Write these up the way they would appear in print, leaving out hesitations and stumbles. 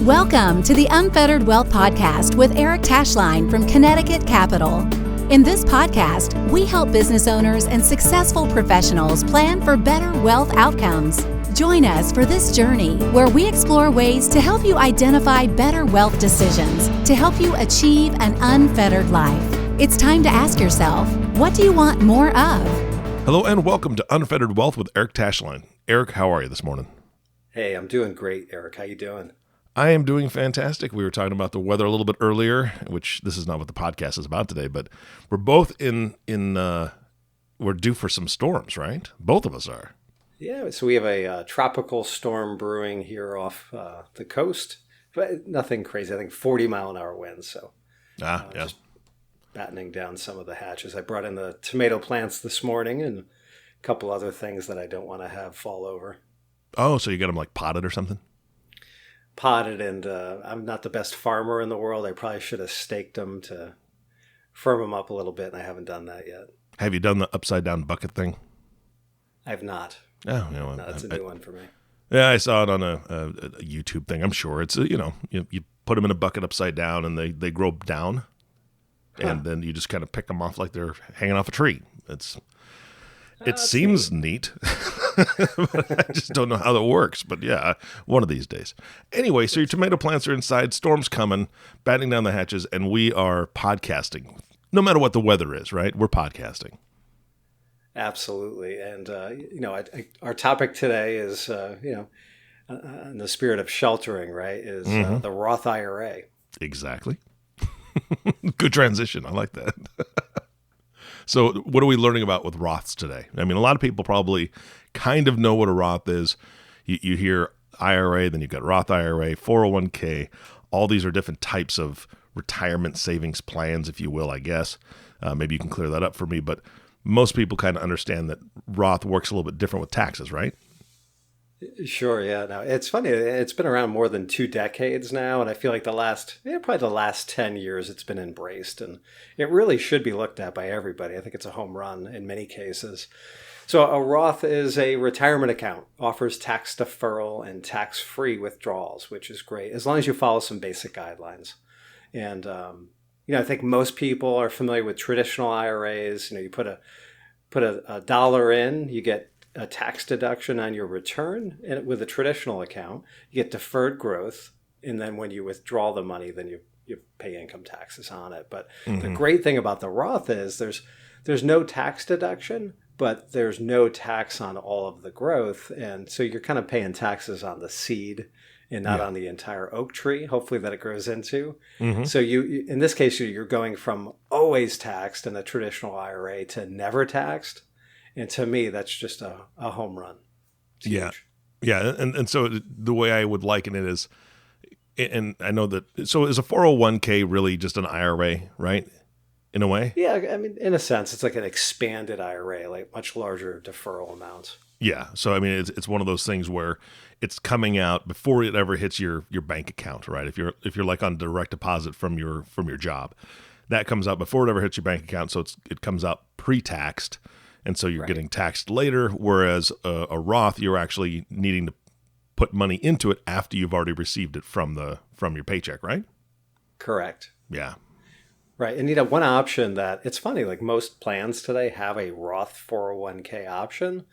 Welcome to the Unfettered Wealth Podcast with Eric Tashlein from Connecticut Capital. In this podcast, we help business owners and successful professionals plan for better wealth outcomes. Join us for this journey where we explore ways to help you identify better wealth decisions to help you achieve an unfettered life. It's time to ask yourself, what do you want more of? Hello and welcome to Unfettered Wealth with Eric Tashlein. Eric, how are you this morning? Hey, I'm doing great, Eric. How you doing? I am doing fantastic. We were talking about the weather a little bit earlier, which this is not what the podcast is about today, but we're both we're due for some storms, right? Both of us are. Yeah, so we have a tropical storm brewing here off the coast, but nothing crazy. I think 40-mile-an-hour winds, so just battening down some of the hatches. I brought in the tomato plants this morning and a couple other things that I don't want to have fall over. Oh, so you got them like potted or something? Potted, and I'm not the best farmer in the world. I probably should have staked them to firm them up a little bit, and I haven't done that yet. Have you done the upside down bucket thing? I've not. Oh, no, that's a new one for me. Yeah, I saw it on a YouTube thing. I'm sure it's you put them in a bucket upside down, and they grow down, and then you just kind of pick them off like they're hanging off a tree. It seems neat, but I just don't know how that works. But yeah, one of these days. Anyway, so your tomato plants are inside, storm's coming, battening down the hatches, and we are podcasting. No matter what the weather is, right? We're podcasting. Absolutely. And, our topic today is, in the spirit of sheltering, right, is the Roth IRA. Exactly. Good transition. I like that. So what are we learning about with Roths today? I mean, a lot of people probably kind of know what a Roth is. You hear IRA, then you've got Roth IRA, 401k. All these are different types of retirement savings plans, if you will, I guess. Maybe you can clear that up for me. But most people kind of understand that Roth works a little bit different with taxes, right? Sure, yeah. Now, it's funny. It's been around more than 2 decades now, and I feel like probably the last 10 years it's been embraced, and it really should be looked at by everybody. I think it's a home run in many cases. So a Roth is a retirement account, offers tax deferral and tax-free withdrawals, which is great, as long as you follow some basic guidelines. And, I think most people are familiar with traditional IRAs. You put a dollar in, you get a tax deduction on your return, and with a traditional account, you get deferred growth, and then when you withdraw the money, then you pay income taxes on it. But the great thing about the Roth is there's no tax deduction, but there's no tax on all of the growth, and so you're kind of paying taxes on the seed and not on the entire oak tree, hopefully, that it grows into. So you in this case, you're going from always taxed in a traditional IRA to never taxed. And to me, that's just a home run. It's huge. Yeah. And so the way I would liken it is, and I know that, so is a 401k really just an IRA, right? In a way? Yeah. I mean, in a sense, it's like an expanded IRA, like much larger deferral amounts. Yeah. So, I mean, it's one of those things where it's coming out before it ever hits your bank account, right? If you're like on direct deposit from your job, that comes out before it ever hits your bank account. So it comes out pre-taxed. And so you're getting taxed later, whereas a Roth, you're actually needing to put money into it after you've already received it from your paycheck, right? Correct. Yeah. Right. And one option that it's funny, like most plans today have a Roth 401k option.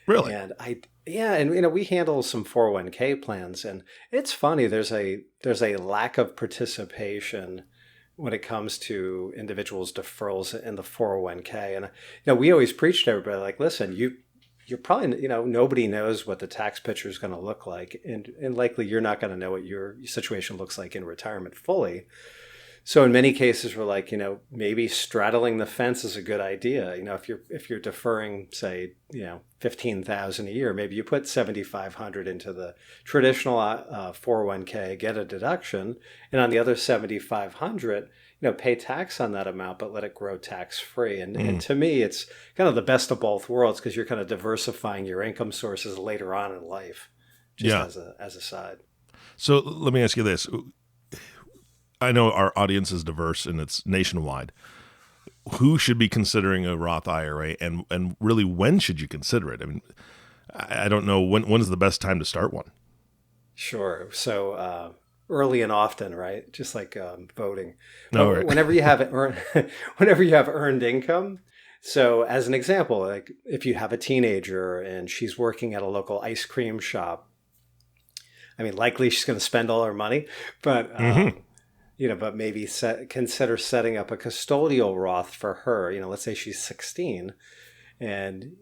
Really? And we handle some 401k plans, and it's funny. There's a lack of participation when it comes to individuals' deferrals in the 401k. And, we always preach to everybody, like, listen, you're probably, nobody knows what the tax picture is going to look like. And likely you're not going to know what your situation looks like in retirement fully. So in many cases, we're like, maybe straddling the fence is a good idea. If you're deferring, say, $15,000 a year, maybe you put $7,500 into the traditional 401k, get a deduction, and on the other $7,500, pay tax on that amount, but let it grow tax free. And to me, it's kind of the best of both worlds because you're kind of diversifying your income sources later on in life, just as a side. So let me ask you this. I know our audience is diverse and it's nationwide. Who should be considering a Roth IRA, and really when should you consider it? I mean, I don't know when is the best time to start one. Sure. So early and often, right? Just like voting. No, But right. whenever you have whenever you have earned income. So as an example, like if you have a teenager and she's working at a local ice cream shop, I mean, likely she's going to spend all her money, but but maybe consider setting up a custodial Roth for her. Let's say she's 16, and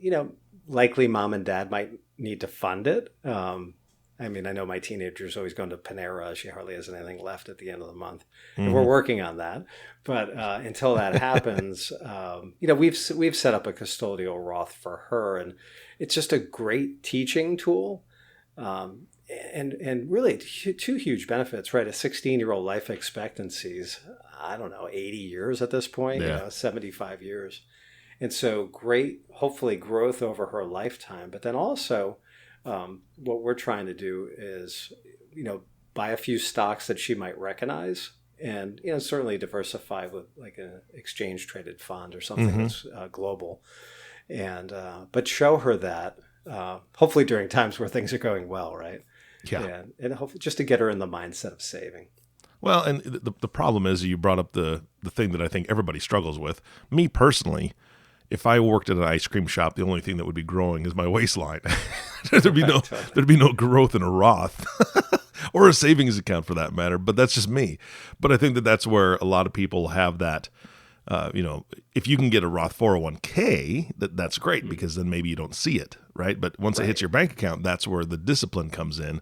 likely mom and dad might need to fund it. I mean, I know my teenager's always going to Panera. She hardly has anything left at the end of the month. And we're working on that. But until that happens, we've set up a custodial Roth for her. And it's just a great teaching tool. And really two huge benefits, right? A 16-year-old life expectancy's, I don't know, 80 years at this point, 75 years. And so great, hopefully growth over her lifetime. But then also, what we're trying to do is, buy a few stocks that she might recognize, and certainly diversify with like an exchange traded fund or something that's global, and but show her that hopefully during times where things are going well, right? Yeah, and hopefully just to get her in the mindset of saving. Well, and the problem is you brought up the thing that I think everybody struggles with. Me personally, if I worked at an ice cream shop, the only thing that would be growing is my waistline. there'd be no growth in a Roth or a savings account for that matter. But that's just me. But I think that's where a lot of people have that. If you can get a Roth 401k, that's great because then maybe you don't see it, right? But once it hits your bank account, that's where the discipline comes in,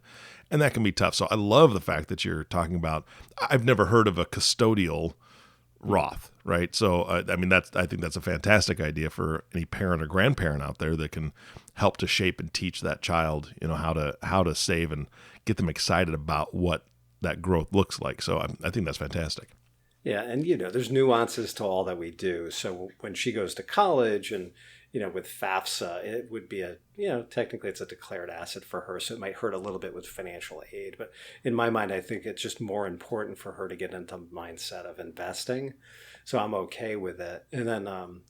and that can be tough. So I love the fact that you're talking about. I've never heard of a custodial Roth, right? So, I think that's a fantastic idea for any parent or grandparent out there that can help to shape and teach that child, how to save and get them excited about what that growth looks like. So I think that's fantastic. Yeah. And, there's nuances to all that we do. So when she goes to college and, with FAFSA, it would be technically it's a declared asset for her. So it might hurt a little bit with financial aid. But in my mind, I think it's just more important for her to get into the mindset of investing. So I'm okay with it. And then, and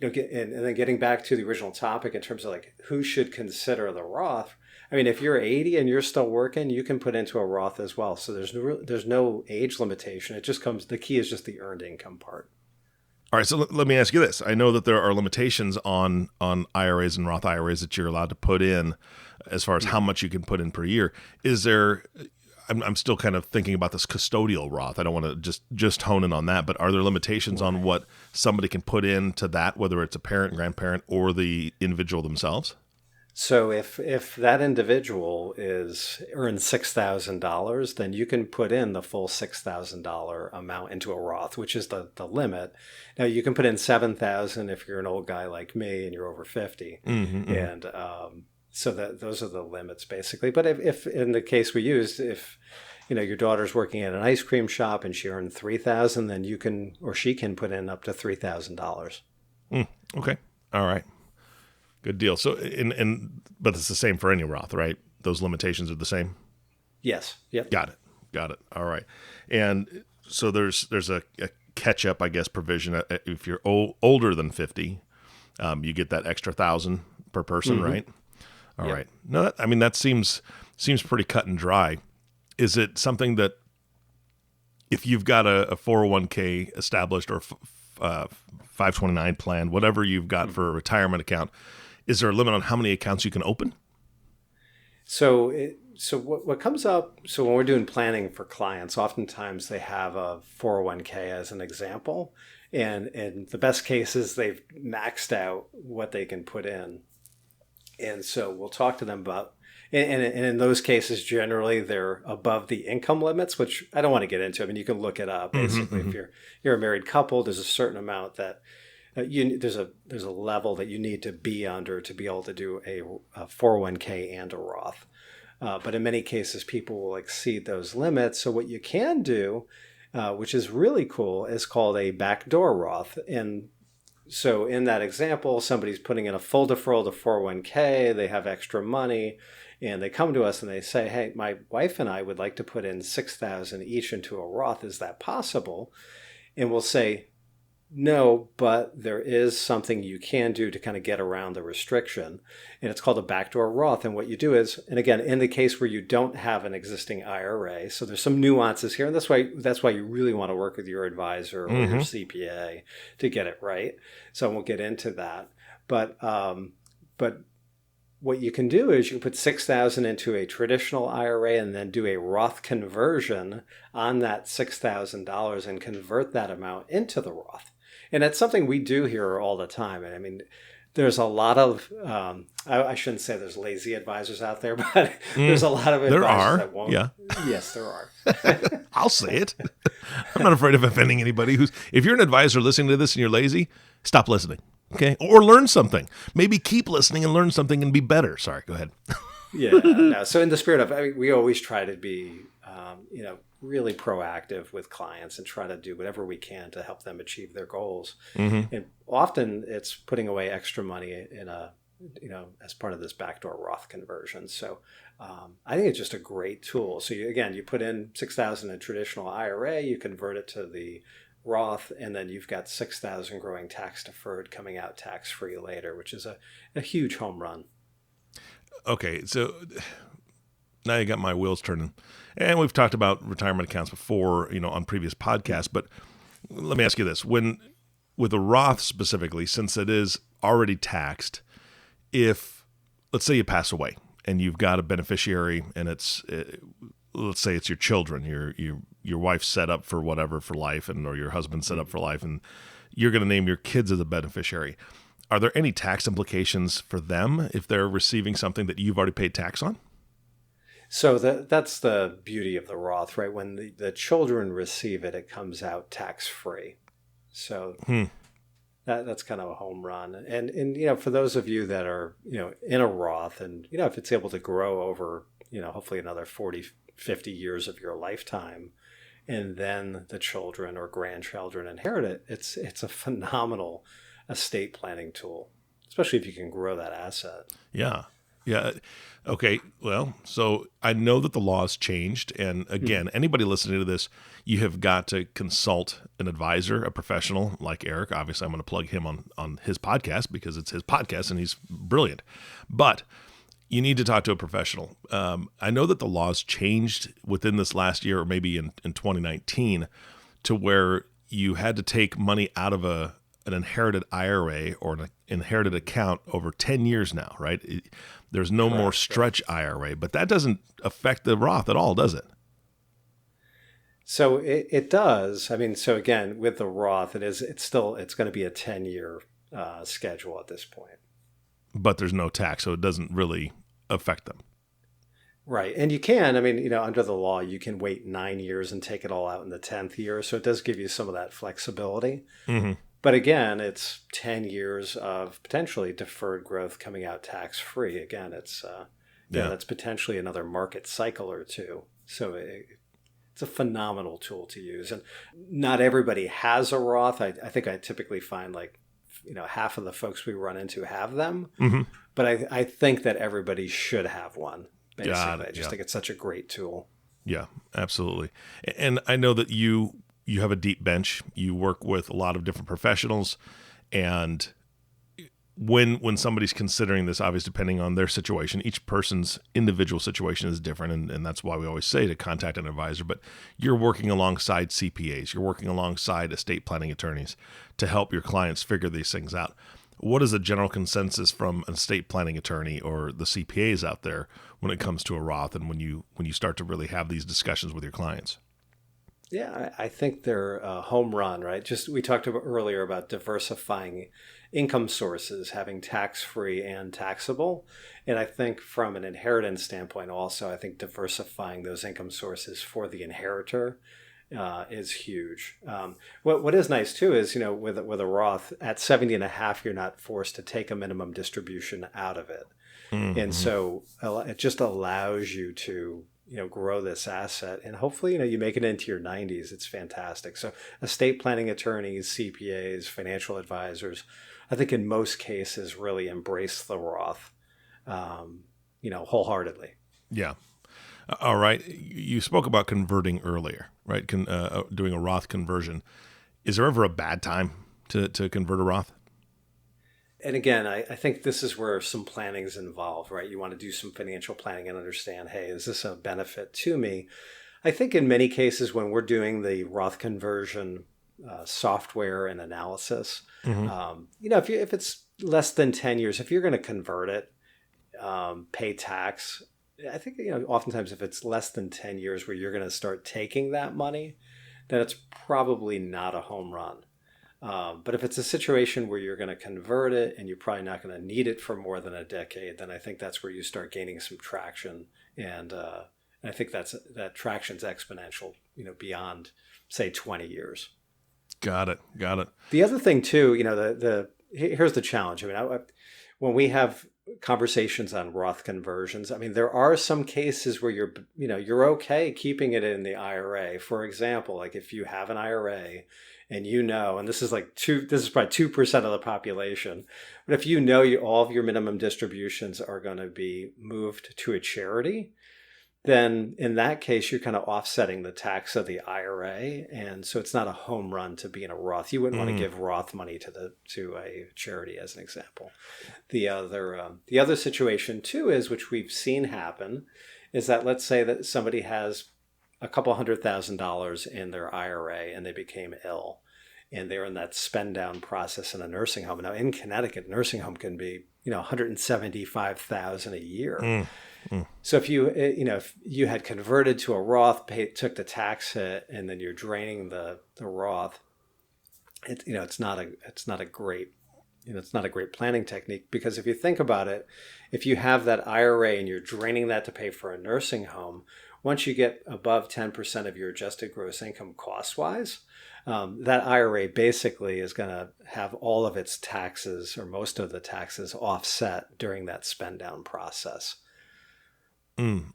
then getting back to the original topic in terms of like who should consider the Roth. I mean, if you're 80 and you're still working, you can put into a Roth as well. So there's no age limitation. It just the key is just the earned income part. All right, so let me ask you this. I know that there are limitations on IRAs and Roth IRAs that you're allowed to put in as far as how much you can put in per year. Is there I'm still kind of thinking about this custodial Roth. I don't want to just hone in on that, but are there limitations on what somebody can put into that, whether it's a parent, grandparent, or the individual themselves? So if that individual earns $6,000, then you can put in the full $6,000 amount into a Roth, which is the limit. Now you can put in $7,000 if you're an old guy like me and you're over 50, and so those are the limits basically. But if in the case we used, if your daughter's working at an ice cream shop and she earned $3,000, then you can or she can put in up to $3,000. Okay, all right. Good deal. So, but it's the same for any Roth, right? Those limitations are the same? Yes. Yep. Got it. All right. And so there's a catch-up, I guess, provision. If you're older than 50, you get that extra $1,000 per person, right? All right. No, that seems pretty cut and dry. Is it something that if you've got a 401k established or 529 plan, whatever you've got for a retirement account, is there a limit on how many accounts you can open? So what comes up, so when we're doing planning for clients, oftentimes they have a 401k as an example. And in the best cases, they've maxed out what they can put in. And so we'll talk to them about, and in those cases, generally they're above the income limits, which I don't want to get into. I mean, you can look it up. Basically, if you're a married couple, there's a certain amount that there's a level that you need to be under to be able to do a 401k and a Roth. But in many cases, people will exceed those limits. So what you can do, which is really cool, is called a backdoor Roth. And so in that example, somebody's putting in a full deferral to 401k, they have extra money, and they come to us and they say, hey, my wife and I would like to put in $6,000 each into a Roth. Is that possible? And we'll say, No, but there is something you can do to kind of get around the restriction, and it's called a backdoor Roth. And what you do is, and again, in the case where you don't have an existing IRA, so there's some nuances here, and that's why you really want to work with your advisor or your CPA to get it right. So we'll get into that, but what you can do is you can put $6,000 into a traditional IRA and then do a Roth conversion on that $6,000 and convert that amount into the Roth. And that's something we do here all the time. And I mean, there's a lot of, I shouldn't say there's lazy advisors out there, but there's a lot of advisors that won't. Yeah. Yes, there are. I'll say it. I'm not afraid of offending anybody if you're an advisor listening to this and you're lazy, stop listening. Okay. Or learn something. Maybe keep listening and learn something and be better. Sorry. Go ahead. Yeah. No. So in the spirit of, we always try to be, really proactive with clients and try to do whatever we can to help them achieve their goals. And often it's putting away extra money in as part of this backdoor Roth conversion. So I think it's just a great tool. So you put in $6,000 in traditional IRA, you convert it to the Roth, and then you've got $6,000 growing tax deferred coming out tax free later, which is a huge home run. Okay. So now you got my wheels turning. And we've talked about retirement accounts before, on previous podcasts, but let me ask you this. With a Roth specifically, since it is already taxed, if, let's say you pass away and you've got a beneficiary and let's say it's your children, your wife's set up for whatever for life or your husband's set up for life and you're going to name your kids as a beneficiary. Are there any tax implications for them if they're receiving something that you've already paid tax on? So that's the beauty of the Roth, right? When the children receive it, it comes out tax-free. So that's kind of a home run. And for those of you that are, in a Roth and, if it's able to grow over, hopefully another 40, 50 years of your lifetime, and then the children or grandchildren inherit it, it's a phenomenal estate planning tool, especially if you can grow that asset. Yeah. Yeah. Okay. Well, so I know that the law's changed. And again, anybody listening to this, you have got to consult an advisor, a professional like Eric. Obviously, I'm going to plug him on his podcast because it's his podcast and he's brilliant. But you need to talk to a professional. I know that the law's changed within this last year or maybe in 2019 to where you had to take money out of an inherited IRA or an inherited account over 10 years now, right? There's no more stretch IRA, but that doesn't affect the Roth at all, does it? So it does. I mean, so again, with the Roth, it's going to be a 10-year schedule at this point. But there's no tax, so it doesn't really affect them. Right. And you can, under the law, you can wait 9 years and take it all out in the 10th year. So it does give you some of that flexibility. Mm-hmm. But again, it's 10 years of potentially deferred growth coming out tax-free. Again, it's that's potentially another market cycle or two. So it's a phenomenal tool to use. And not everybody has a Roth. I think I typically find half of the folks we run into have them. Mm-hmm. But I think that everybody should have one, basically. I just think it's such a great tool. Yeah, absolutely. And I know that you have a deep bench. You work with a lot of different professionals. And when somebody's considering this, obviously depending on their situation, each person's individual situation is different. And that's why we always say to contact an advisor. But you're working alongside CPAs. You're working alongside estate planning attorneys to help your clients figure these things out. What is the general consensus from an estate planning attorney or the CPAs out there when it comes to a Roth and when you start to really have these discussions with your clients? Yeah, I think they're a home run, right? We talked earlier about diversifying income sources, having tax-free and taxable. And I think from an inheritance standpoint also, I think diversifying those income sources for the inheritor is huge. What is nice too is, with a Roth at 70 and a half, you're not forced to take a minimum distribution out of it. Mm-hmm. And so it just allows you to grow this asset, and hopefully, you make it into your 90s. It's fantastic. So estate planning attorneys, CPAs, financial advisors, I think in most cases really embrace the Roth, wholeheartedly. Yeah. All right. You spoke about converting earlier, right? Doing a Roth conversion. Is there ever a bad time to convert a Roth? And again, I think this is where some planning is involved, right? You want to do some financial planning and understand, hey, is this a benefit to me? I think in many cases when we're doing the Roth conversion software and analysis, if it's less than 10 years, if you're going to convert it, pay tax, I think, oftentimes if it's less than 10 years where you're going to start taking that money, then it's probably not a home run. But if it's a situation where you're going to convert it and you're probably not going to need it for more than a decade, then I think that's where you start gaining some traction. And I think that traction's exponential, beyond, say, 20 years. Got it. The other thing too, here's the challenge. When we have conversations on Roth conversions, there are some cases where you're okay keeping it in the IRA. For example, like if you have an IRA and and this is probably 2% of the population, but if all of your minimum distributions are going to be moved to a charity, then in that case, you're kind of offsetting the tax of the IRA. And so it's not a home run to be in a Roth. You wouldn't want to give Roth money to a charity, as an example. The other situation too is, which we've seen happen, is that let's say that somebody has a couple $100,000 in their IRA and they became ill and they're in that spend down process in a nursing home. Now in Connecticut, nursing home can be, $175,000 a year. So if you had converted to a Roth, took the tax hit, and then you're draining the Roth, it's not a great planning technique, because if you think about it, if you have that IRA and you're draining that to pay for a nursing home, once you get above 10% of your adjusted gross income cost-wise, that IRA basically is going to have all of its taxes, or most of the taxes, offset during that spend down process.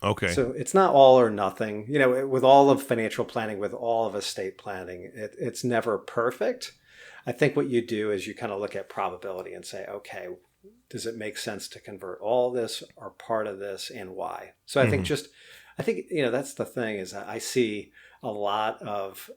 Okay. So it's not all or nothing. With all of financial planning, with all of estate planning, it's never perfect. I think what you do is you kind of look at probability and say, okay, does it make sense to convert all this or part of this, and why? So I think that's the thing, is that I see a lot of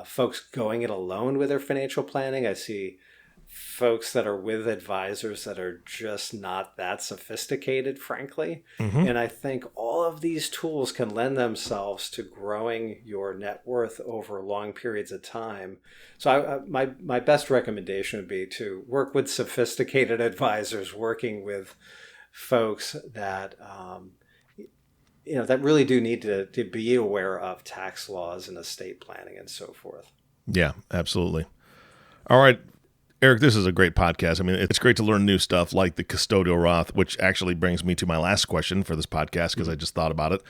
folks going it alone with their financial planning. I see folks that are with advisors that are just not that sophisticated, frankly. And I think all of these tools can lend themselves to growing your net worth over long periods of time. So my best recommendation would be to work with sophisticated advisors, working with folks that that really do need to be aware of tax laws and estate planning and so forth. Yeah, absolutely. All right, Eric, this is a great podcast. It's great to learn new stuff like the custodial Roth, which actually brings me to my last question for this podcast, because I just thought about it.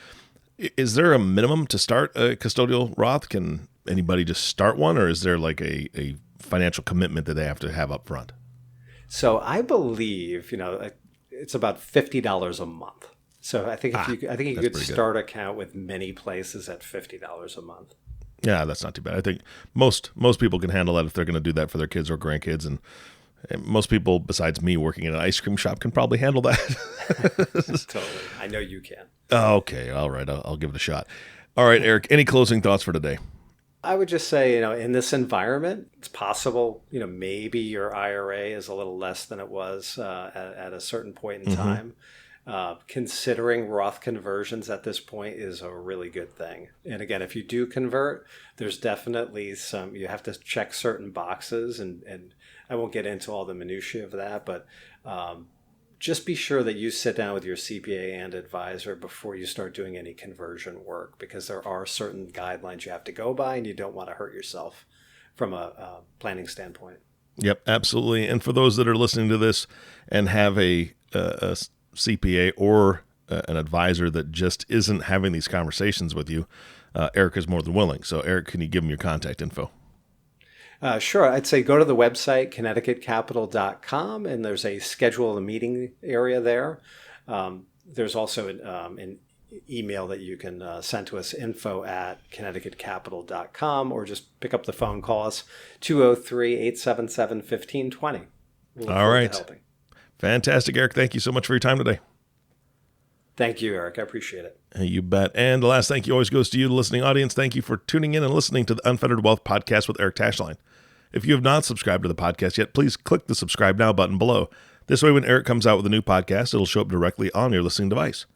Is there a minimum to start a custodial Roth? Can anybody just start one, or is there like a financial commitment that they have to have up front? So I believe, it's about $50 a month. So I think you could start an account with many places at $50 a month. Yeah, that's not too bad. I think most people can handle that if they're going to do that for their kids or grandkids, and most people besides me working in an ice cream shop can probably handle that. Totally. I know you can. Okay. All right. I'll give it a shot. All right, Eric, any closing thoughts for today? I would just say, in this environment, it's possible, maybe your IRA is a little less than it was at a certain point in time. Considering Roth conversions at this point is a really good thing. And again, if you do convert, there's definitely you have to check certain boxes, and I won't get into all the minutiae of that, but just be sure that you sit down with your CPA and advisor before you start doing any conversion work, because there are certain guidelines you have to go by, and you don't want to hurt yourself from a planning standpoint. Yep, absolutely. And for those that are listening to this and have a CPA or an advisor that just isn't having these conversations with you, Eric is more than willing. So Eric, can you give them your contact info? Sure. I'd say go to the website, connecticutcapital.com, and there's a schedule a meeting area there. There's also an email that you can send to us, info@connecticutcapital.com, or just pick up the phone, call us, 203-877-1520. All right. Fantastic, Eric. Thank you so much for your time today. Thank you, Eric. I appreciate it. You bet. And the last thank you always goes to you, the listening audience. Thank you for tuning in and listening to the Unfettered Wealth Podcast with Eric Tashlein. If you have not subscribed to the podcast yet, please click the subscribe now button below. This way, when Eric comes out with a new podcast, it'll show up directly on your listening device.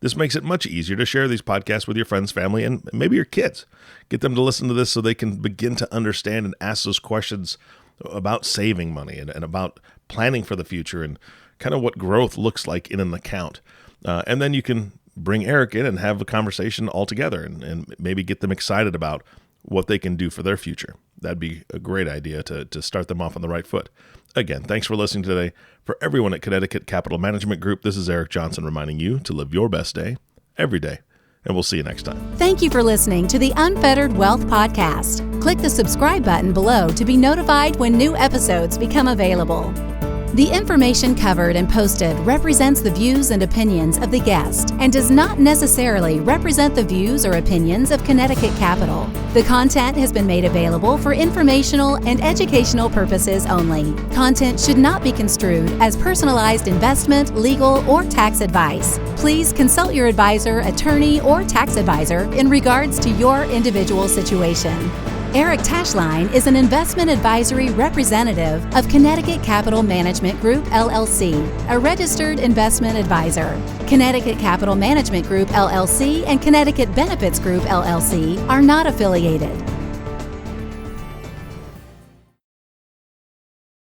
This makes it much easier to share these podcasts with your friends, family, and maybe your kids. Get them to listen to this so they can begin to understand and ask those questions about saving money and about planning for the future and kind of what growth looks like in an account. And then you can bring Eric in and have a conversation all together and maybe get them excited about what they can do for their future. That'd be a great idea to start them off on the right foot. Again, thanks for listening today. For everyone at Connecticut Capital Management Group, this is Eric Johnson reminding you to live your best day every day. And we'll see you next time. Thank you for listening to the Unfettered Wealth Podcast. Click the subscribe button below to be notified when new episodes become available. The information covered and posted represents the views and opinions of the guest and does not necessarily represent the views or opinions of Connecticut Capital. The content has been made available for informational and educational purposes only. Content should not be construed as personalized investment, legal, or tax advice. Please consult your advisor, attorney, or tax advisor in regards to your individual situation. Eric Tashlein is an investment advisory representative of Connecticut Capital Management Group, LLC, a registered investment advisor. Connecticut Capital Management Group, LLC, and Connecticut Benefits Group, LLC are not affiliated.